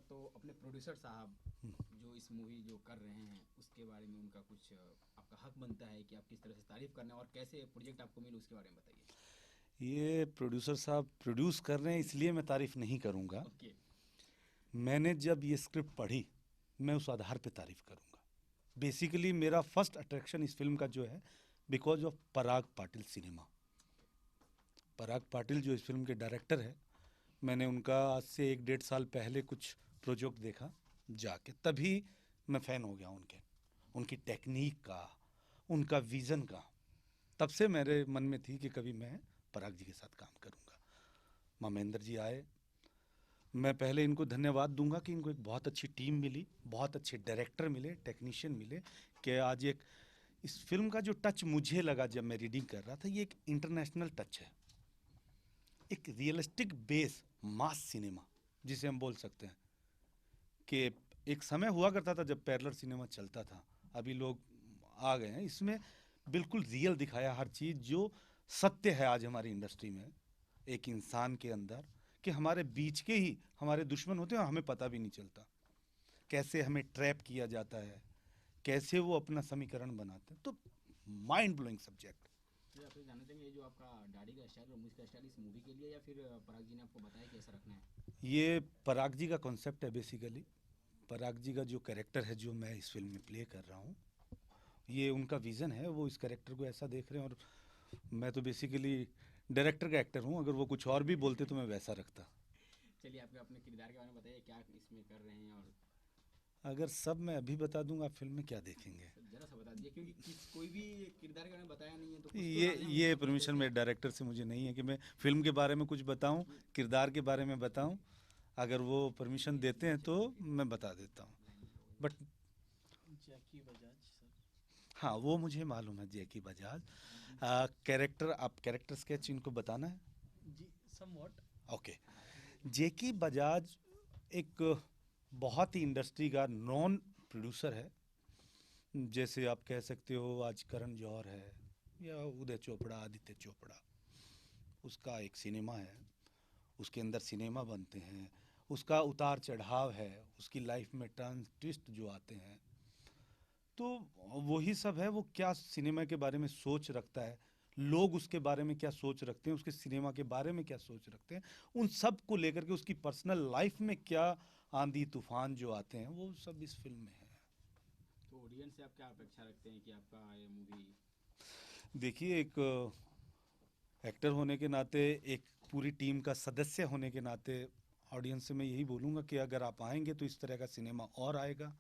तो अपने प्रोड्यूसर साहब जो इस मूवी जो कर रहे हैं उसके बारे में उनका कुछ आपका हक बनता है कि आप किस तरह से तारीफ करना और कैसे प्रोजेक्ट आपको मिले उसके बारे में बताइए। ये प्रोड्यूसर साहब प्रोड्यूस कर रहे हैं इसलिए मैं तारीफ नहीं करूँगा। ओके। मैंने जब ये स्क्रिप्ट पढ़ी मैं उस आधार पे तारीफ करूँगा। बेसिकली मेरा फर्स्ट अट्रैक्शन इस फिल्म का जो है because of Parag Patil cinema. Parag Patil जो इस फिल्म के डायरेक्टर है, मैंने उनका आज से 1-1.5 साल पहले कुछ प्रोजेक्ट देखा जाके, तभी मैं फ़ैन हो गया उनके, उनकी टेक्निक का, उनका विज़न का। तब से मेरे मन में थी कि कभी मैं पराग जी के साथ काम करूँगा। महेंद्र जी आए, मैं पहले इनको धन्यवाद दूंगा कि इनको एक बहुत अच्छी टीम मिली, बहुत अच्छे डायरेक्टर मिले, टेक्नीशियन मिले, कि आज एक इस फिल्म का जो टच मुझे लगा जब मैं रीडिंग कर रहा था, ये एक इंटरनेशनल टच है, एक रियलिस्टिक बेस मास सिनेमा जिसे हम बोल सकते हैं। कि एक समय हुआ करता था जब पैरेलल सिनेमा चलता था, अभी लोग आ गए हैं, इसमें बिल्कुल रियल दिखाया हर चीज़ जो सत्य है आज हमारी इंडस्ट्री में, एक इंसान के अंदर, कि हमारे बीच के ही हमारे दुश्मन होते हैं और हमें पता भी नहीं चलता, कैसे हमें ट्रैप किया जाता है, कैसे वो अपना समीकरण बनाते हैं। तो माइंड ब्लोइंग सब्जेक्ट। तो आप ये जानना चाहेंगे ये जो आपका दाढ़ी का स्टाइल और मूवी का स्टाइल इस मूवी के लिए या फिर पराग जी ने आपको बताया कि ऐसा रखना है। ये पराग जी का कॉन्सेप्ट है बेसिकली। पराग जी का जो कैरेक्टर है जो मैं इस फिल्म में प्ले कर रहा हूँ, ये उनका विज़न है, वो इस कैरेक्टर को ऐसा देख रहे हैं, और मैं तो बेसिकली डायरेक्टर का एक्टर हूँ, अगर वो कुछ और भी बोलते तो मैं वैसा रखता। चलिए आपके अपने किरदार के बारे में बताइए क्या इसमें कर रहे हैं और अगर सब मैं अभी बता दूंगा आप फिल्म में क्या देखेंगे। जरा सा बता दीजिए क्योंकि कोई भी किरदार के बारे में बताया नहीं है तो कुछ तो ये डालना ये होगा कुछ परमिशन वैसे। मेरे डायरेक्टर से मुझे नहीं है कि मैं फिल्म के बारे में कुछ बताऊं, किरदार के बारे में बताऊं। अगर वो परमिशन देते हैं तो मैं बता देता हूं, बट जैकी बजाज सर। हाँ वो मुझे मालूम है, जैकी बजाज। कैरेक्टर, आप कैरेक्टर स्केच इनको बताना है। जी समवॉट। ओके। जैकी बजाज एक बहुत ही इंडस्ट्री का नॉन प्रोड्यूसर है। जैसे आप कह सकते हो आज करण जौहर है या उदय चोपड़ा, आदित्य चोपड़ा, उसका एक सिनेमा है, उसके अंदर सिनेमा बनते हैं, उसका उतार चढ़ाव है, उसकी लाइफ में टर्न ट्विस्ट जो आते हैं, तो वही सब है। वो क्या सिनेमा के बारे में सोच रखता है, लोग उसके बारे में क्या सोच रखते हैं, उसके सिनेमा के बारे में क्या सोच रखते हैं, उन सब को लेकर के उसकी पर्सनल लाइफ में क्या आंधी तूफान जो आते हैं, वो सब इस फिल्म में है। तो ऑडियंस से आप क्या अपेक्षा रखते हैं कि आपका ये मूवी। देखिए, एक एक्टर होने के नाते, एक पूरी टीम का सदस्य होने के नाते, ऑडियंस से मैं यही बोलूँगा कि अगर आप आएंगे तो इस तरह का सिनेमा और आएगा।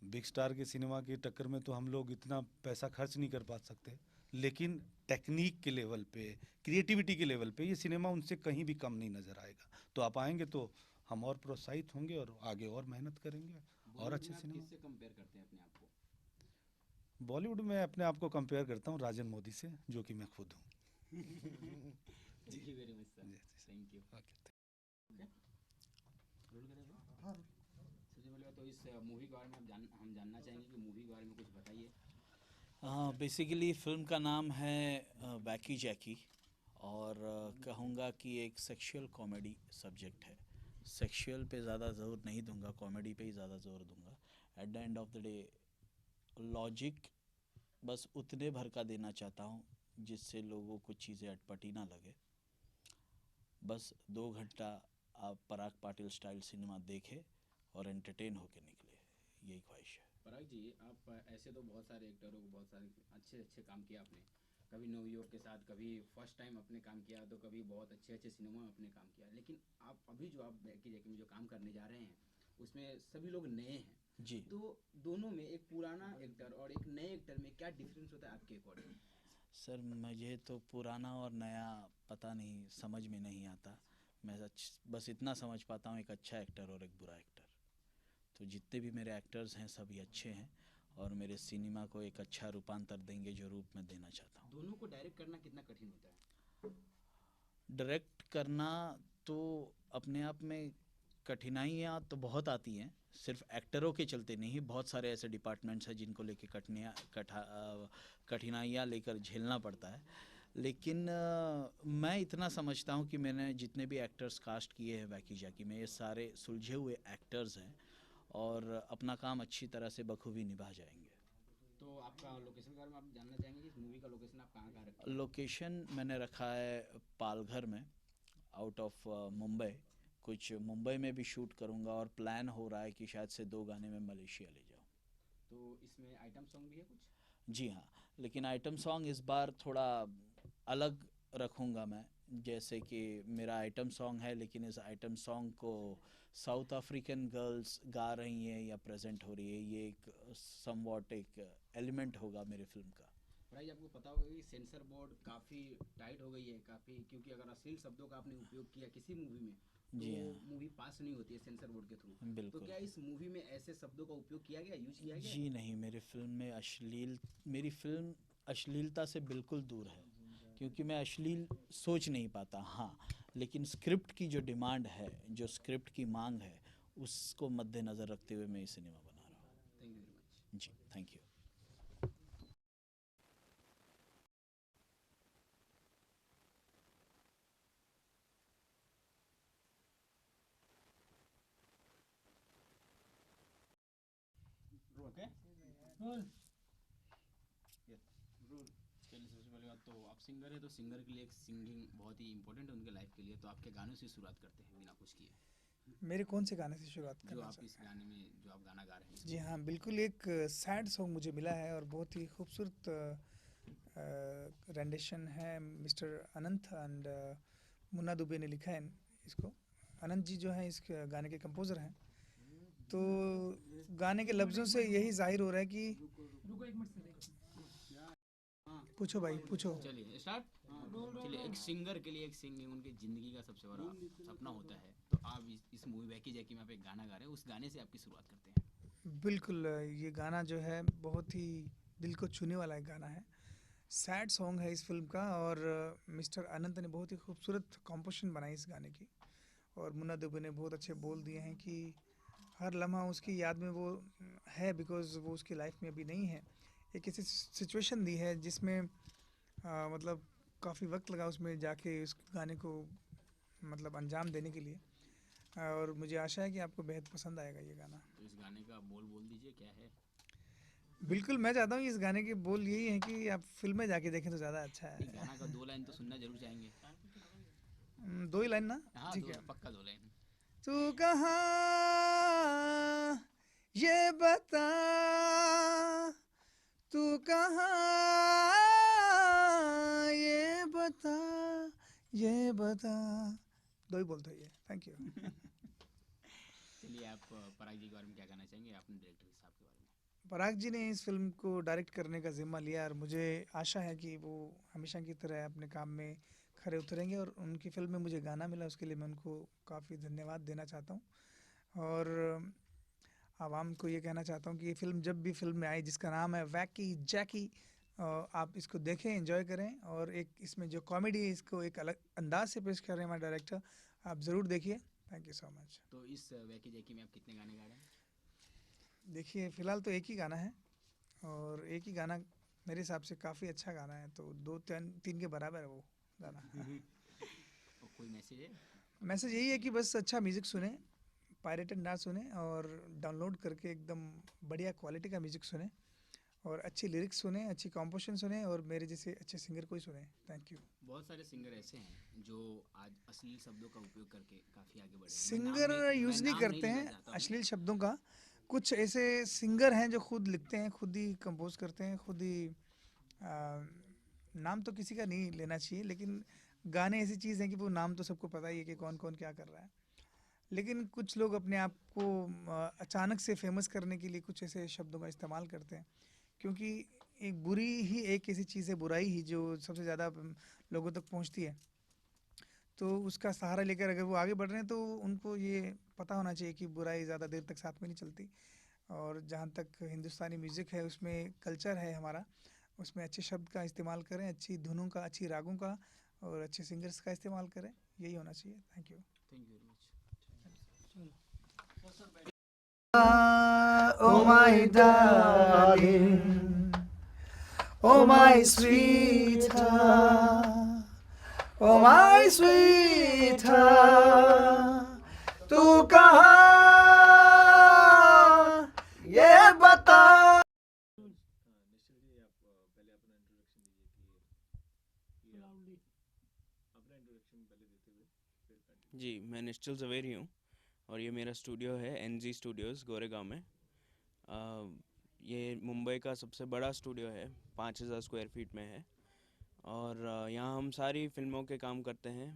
बिग स्टार के सिनेमा की टक्कर में तो हम लोग इतना पैसा खर्च नहीं कर पा सकते, लेकिन टेक्निक के लेवल पे, क्रिएटिविटी के लेवल पे ये सिनेमा उनसे कहीं भी कम नहीं नज़र आएगा। तो आप आएंगे तो हम और प्रोत्साहित होंगे और आगे और मेहनत करेंगे और बॉलीवुड अच्छे में आप सिनेमा। किससे कंपेयर करते हैं अपने आप को। बॉलीवुड में अपने आप को कंपेयर करता हूँ राजन मोदी से, जो कि मैं खुद हूँ। Thank you very much sir. जी जी थैंक यू। ओके। रोल करें हाँ। सबसे पहले तो इस मूवी के बारे में हम जानना चाहेंगे कि मूवी के बारे में कुछ बताइए। बेसिकली फ़िल्म का नाम है वैकी जैकी, और कहूँगा कि एक सेक्सुअल कॉमेडी सब्जेक्ट है। सेक्सुअल पे ज़्यादा ज़ोर नहीं दूंगा, कॉमेडी पे ही ज़्यादा ज़ोर दूंगा। At the end of the day logic बस उतने भर का देना चाहता हूँ जिससे लोगों को चीज़ें अटपटी ना लगे। बस 2 घंटा आप पराग पाटिल स्टाइल सिनेमा देखें और एंटरटेन होके निकले, यही ख्वाहिश है। पराग जी आप ऐसे तो बहुत सारे एक्टरों को बहुत सारे अच्छे अच्छे काम किया आपने, कभी न्यूयॉर्क के साथ, कभी फर्स्ट टाइम आपने काम किया तो कभी बहुत अच्छे अच्छे सिनेमा में आपने काम किया, लेकिन आप अभी जो आप बैकी जैकी में जो काम करने जा रहे हैं उसमें सभी लोग नए हैं। जी तो दोनों में एक पुराना एक्टर और एक नए एक्टर में क्या डिफरेंस होता है आपके अकॉर्डिंग। सर, मुझे तो पुराना और नया पता नहीं, समझ में नहीं आता। मैं बस इतना समझ पाता हूँ, एक अच्छा एक्टर और एक बुरा एक्टर। तो जितने भी मेरे एक्टर्स हैं सभी अच्छे हैं और मेरे सिनेमा को एक अच्छा रूपांतर देंगे जो रूप में देना चाहता हूँ। दोनों को डायरेक्ट करना कितना कठिन होता है। डायरेक्ट करना तो अपने आप में कठिनाइयाँ तो बहुत आती हैं, सिर्फ एक्टरों के चलते नहीं, बहुत सारे ऐसे डिपार्टमेंट्स हैं जिनको लेके कठिनाइयाँ लेकर झेलना पड़ता है। लेकिन मैं इतना समझता हूँ कि मैंने जितने भी एक्टर्स कास्ट किए हैं वैकी जैकी में, ये सारे सुलझे हुए एक्टर्स हैं और अपना काम अच्छी तरह से बखूबी निभा जाएंगे। तो आपका लोकेशन के बारे में आप जानना चाहेंगे कि इस मूवी का लोकेशन आप कहाँ कहाँ रखते हैं? लोकेशन मैंने रखा है पालघर में, आउट ऑफ मुंबई। कुछ मुंबई में भी शूट करूँगा और प्लान हो रहा है कि शायद से 2 गाने में मलेशिया ले जाऊँ। तो इसमें आइटम सॉन्ग भी है कुछ? जी हाँ, लेकिन आइटम सॉन्ग इस बार थोड़ा अलग रखूँगा मैं। जैसे कि मेरा आइटम सॉन्ग है, लेकिन इस आइटम सॉन्ग को साउथ अफ्रीकन गर्ल्स गा रही हैं या प्रेजेंट हो रही है, ये एक समवॉट एक एलिमेंट होगा मेरे फिल्म का। भाई आपको पता होगा कि सेंसर बोर्ड काफ़ी टाइट हो गई है काफ़ी, क्योंकि अगर अश्लील शब्दों का आपने उपयोग किया किसी मूवी में तो जी हाँ। मूवी पास नहीं होती है सेंसर बोर्ड के थ्रू। तो बिल्कुल। क्या इस मूवी में ऐसे शब्दों का उपयोग किया गया, यूज किया गया? जी नहीं, मेरी फिल्म अश्लीलता से बिल्कुल दूर है, क्योंकि मैं अश्लील सोच नहीं पाता। हाँ, लेकिन स्क्रिप्ट की जो डिमांड है, जो स्क्रिप्ट की मांग है, उसको मद्देनज़र रखते हुए मैं ये सिनेमा बना रहा हूँ। Thank you very much. जी, थैंक यू। ओके चलिए, सबसे पहले बात तो आप सिंगर है, तो सिंगर के लिए एक सिंगिंग बहुत ही इंपॉर्टेंट है उनके लाइफ के लिए। तो आपके गानों से शुरुआत करते हैं बिना कुछ किए। मेरे कौन से गाने से शुरुआत जो करना आप चाहते इस गाने में जो आप गाना गा रहे हैं हैं? जी हाँ, बिल्कुल एक सैड सॉन्ग मुझे मिला है और बहुत ही खूबसूरत रेंडिशन है। Mister Anant and Munna Dubey ने लिखा है इसको। अनंत जी जो हैं इस गाने के कंपोज़र हैं। तो गाने के लफ्ज़ों से यही जाहिर हो रहा है कि पूछो भाई पूछो। चलिए स्टार्ट। चलिए, एक सिंगर के लिए एक सिंगिंग उनकी ज़िंदगी का सबसे बड़ा सपना होता है। तो आप इस मूवी वैकी जैकी में आप एक गाना गा रहे हैं, उस गाने से आपकी शुरुआत करते हैं। बिल्कुल ये गाना जो है बहुत ही दिल को छूने वाला एक गाना है। सैड सॉन्ग है इस फिल्म का और मिस्टर अनंत ने बहुत ही खूबसूरत कॉम्पोजिशन बनाई इस गाने की और मुन्ना दुबे ने बहुत अच्छे बोल दिए हैं कि हर लम्हा उसकी याद में वो है, बिकॉज़ वो उसकी लाइफ में अभी नहीं है। एक ऐसी सिचुएशन दी है जिसमें मतलब काफ़ी वक्त लगा उसमें जाके उस गाने को मतलब अंजाम देने के लिए और मुझे आशा है कि आपको बेहद पसंद आएगा ये गाना। तो इस गाने का बोल दीजिए क्या है? बिल्कुल, मैं चाहता हूँ इस गाने के बोल यही हैं कि आप फिल्म में जाके देखें तो ज़्यादा अच्छा एक है। गाना का 2 लाइन तो सुनना जरूर चाहेंगे। 2 ही लाइन ना? हाँ, ठीक है। पक्का 2 लाइन। तू कहाँ ये बता, तू कहाँ ये बता, ये बता। 2 ही बोलते ये। Thank you. चलिए, आप पराग जी के बारे में क्या कहना चाहेंगे, अपने डायरेक्टर साहब के बारे में? पराग जी ने इस फिल्म को डायरेक्ट करने का ज़िम्मा लिया और मुझे आशा है कि वो हमेशा की तरह अपने काम में खरे उतरेंगे और उनकी फिल्म में मुझे गाना मिला उसके लिए मैं उनको काफ़ी धन्यवाद देना चाहता हूँ। और आवाम को ये कहना चाहता हूँ कि ये फ़िल्म जब भी फिल्म में आई जिसका नाम है वैकी जैकी, आप इसको देखें, एंजॉय करें और एक इसमें जो कॉमेडी है इसको एक अलग अंदाज से पेश कर रहे हैं हमारे डायरेक्टर, आप ज़रूर देखिए। Thank you so much. तो इस वैकी जैकी में आप कितने गाने गा रहे हैं? देखिए फ़िलहाल तो एक ही गाना है और एक ही गाना मेरे हिसाब से काफ़ी अच्छा गाना है, तो 2-3 के बराबर है वो गाना। और कोई मैसेज है? मैसेज यही है कि बस अच्छा म्यूज़िक सुने, पायरेटेड ना सुने और डाउनलोड करके एकदम बढ़िया क्वालिटी का म्यूज़िक सुने और अच्छी लिरिक्स सुने, अच्छी कंपोजिशन सुने और मेरे जैसे अच्छे सिंगर को ही सुने। Thank you. बहुत सारे सिंगर ऐसे हैं जो आज अश्लील शब्दों का उपयोग करके काफ़ी आगे बढ़े हैं। सिंगर यूज़ नहीं करते हैं अश्लील शब्दों का। कुछ ऐसे सिंगर हैं जो खुद लिखते हैं, खुद ही कंपोज करते हैं, खुद ही नाम तो किसी का नहीं लेना चाहिए, लेकिन गाने ऐसी चीज़ हैं कि वो नाम तो सबको पता ही है कि कौन कौन क्या कर रहा है। लेकिन कुछ लोग अपने आप को अचानक से फेमस करने के लिए कुछ ऐसे शब्दों का इस्तेमाल करते हैं, क्योंकि एक बुरी ही एक ऐसी चीज़ है, बुराई ही जो सबसे ज़्यादा लोगों तक पहुंचती है। तो उसका सहारा लेकर अगर वो आगे बढ़ रहे हैं तो उनको ये पता होना चाहिए कि बुराई ज़्यादा देर तक साथ में नहीं चलती। और जहाँ तक हिंदुस्तानी म्यूज़िक है, उसमें कल्चर है हमारा, उसमें अच्छे शब्द का इस्तेमाल करें, अच्छी धुनों का, अच्छी रागों का और अच्छे सिंगर्स का इस्तेमाल करें, यही होना चाहिए। Thank you. Thank you very much. Oh my darling, oh my sweetheart. Oh my sweet, तू कहाँ ये बता। जी, मैं निश्चल ज़वेरी हूँ और ये मेरा स्टूडियो है एनजी स्टूडियोज़ गोरेगांव में। ये मुंबई का सबसे बड़ा स्टूडियो है, 5000 स्क्वायर फीट में है और यहाँ हम सारी फिल्मों के काम करते हैं।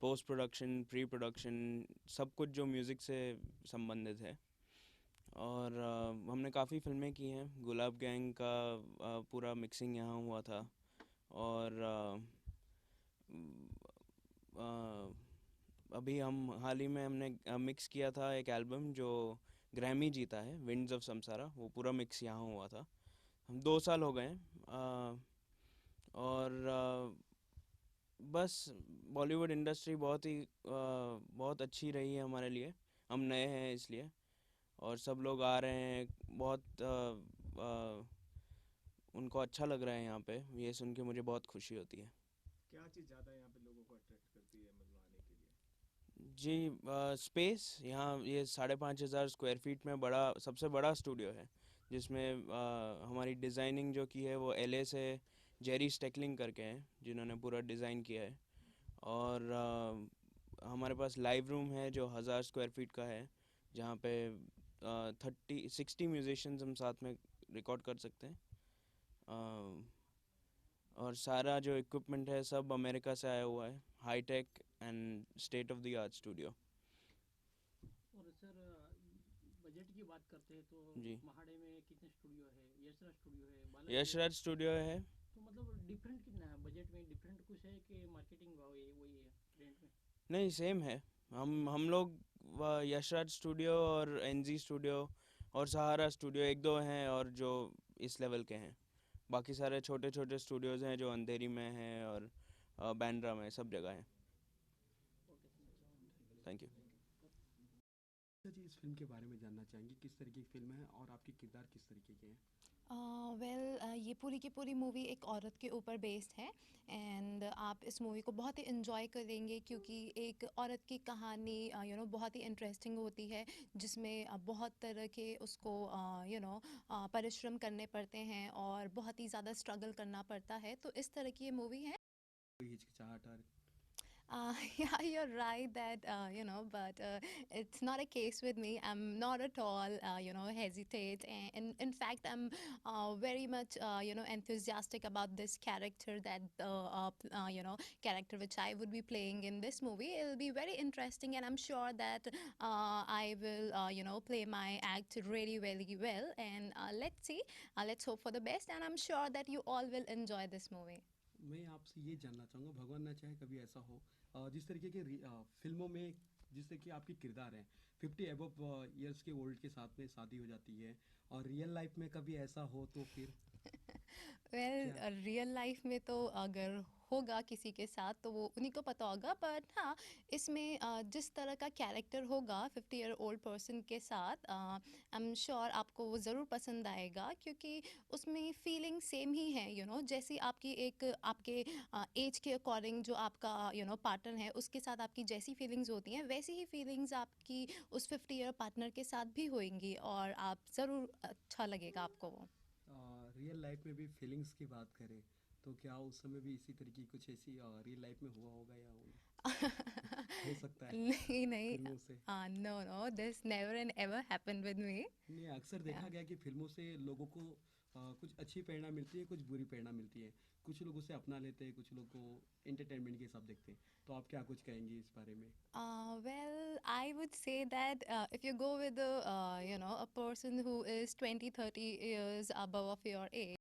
पोस्ट प्रोडक्शन, प्री प्रोडक्शन, सब कुछ जो म्यूज़िक से संबंधित है। और हमने काफ़ी फिल्में की हैं। गुलाब गैंग का पूरा मिक्सिंग यहाँ हुआ था और अभी हम हाल ही में हमने मिक्स किया था एक एल्बम जो ग्रैमी जीता है, विंड्स ऑफ समसारा। वो पूरा मिक्स यहाँ हुआ था। हम 2 साल हो गए हैं और बस बॉलीवुड इंडस्ट्री बहुत अच्छी रही है हमारे लिए। हम नए हैं इसलिए और सब लोग आ रहे हैं, बहुत उनको अच्छा लग रहा है यहाँ पे। ये सुन के मुझे बहुत खुशी होती है। क्या चीज़ ज़्यादा यहाँ पे लोगों को अट्रैक्ट करती है मतलब आने के लिए? जी, स्पेस यहाँ ये 5500 स्क्वायर फीट में सबसे बड़ा स्टूडियो है जिसमें हमारी डिज़ाइनिंग जो की है वो एलए से जेरी स्टेकलिंग करके हैं जिन्होंने पूरा डिज़ाइन किया है। और हमारे पास लाइव रूम है जो 1000 स्क्वायर फीट का है जहाँ पे 60 म्यूजिशियंस हम साथ में रिकॉर्ड कर सकते हैं। और सारा जो इक्विपमेंट है सब अमेरिका से आया हुआ है, high tech and state of the art studio. और सर बजट की बात करते हैं तो जी। महाड़े में कितने स्टूडियो है, यशराज स्टूडियो है, बालाजी यशराज स्टूडियो है। तो मतलब डिफरेंट कितना है बजट में? डिफरेंट कुछ है कि मार्केटिंग भाव ये वही है रेंट में? नहीं, सेम है। हम लोग यशराज स्टूडियो और एनजी स्टूडियो और सहारा स्टूडियो एक दो हैं और जो इस लेवल के हैं। बाकी सारे छोटे छोटे स्टूडियोज़ हैं जो अंधेरी में हैं और बांद्रा में, सब जगह हैं। Thank you. अच्छा जी, इस फिल्म के बारे में जानना चाहेंगे, किस तरीके की फिल्म है और आपके किरदार किस तरीके के हैं? ये पूरी की पूरी मूवी एक औरत के ऊपर बेस्ड है एंड आप इस मूवी को बहुत ही इन्जॉय करेंगे क्योंकि एक औरत की कहानी बहुत ही इंटरेस्टिंग होती है जिसमें बहुत तरह के उसको परिश्रम करने पड़ते हैं और बहुत ही ज़्यादा स्ट्रगल करना पड़ता है। तो इस तरह की ये मूवी है। कोई हिचकिचाहट और Yeah, you're right that, but it's not a case with me. I'm not at all, hesitate. And in fact, I'm very much, enthusiastic about this character character which I would be playing in this movie. It'll be very interesting, and I'm sure that I will, play my act really, really well. And let's see, let's hope for the best. And I'm sure that you all will enjoy this movie. मैं आपसे ये जानना चाहूँगा, भगवान ना चाहे कभी ऐसा हो, जिस तरीके के फिल्मों में जिस तरीके के आपके किरदार हैं, 50 एबव ईयर्स के ओल्ड के साथ में शादी हो जाती है और रियल लाइफ में कभी ऐसा हो तो फिर क्या? रियल लाइफ में तो अगर होगा किसी के साथ तो वो उन्हीं को पता होगा, बट हाँ, इसमें जिस तरह का कैरेक्टर होगा 50 ईयर ओल्ड पर्सन के साथ, आई एम श्योर आपको वो ज़रूर पसंद आएगा क्योंकि उसमें फीलिंग सेम ही है, जैसी आपकी आपके एज के अकॉर्डिंग जो आपका पार्टनर है उसके साथ आपकी जैसी फीलिंग्स होती हैं वैसी ही फीलिंग्स आपकी उस 50 ईयर पार्टनर के साथ भी होंगी और आप ज़रूर अच्छा लगेगा आपको वो। रियल लाइफ में भी फीलिंग्स की बात करें तो क्या उस समय भी इसी तरीके की कुछ ऐसी रियल लाइफ में हुआ होगा या हो सकता है नहीं नहीं, फिल्मों से? No, this never and ever happened with me. नहीं, अक्सर देखा गया कि फिल्मों से लोगों को कुछ अच्छी प्रेरणा मिलती है, कुछ बुरी प्रेरणा मिलती है। कुछ लोग उसे अपना लेते हैं, कुछ लोग को एंटरटेनमेंट के हिसाब देखते हैं। तो आप क्या कुछ कहेंगे इस बारे में? Well, I would say that if you go with a person who is 20-30 years above of your age,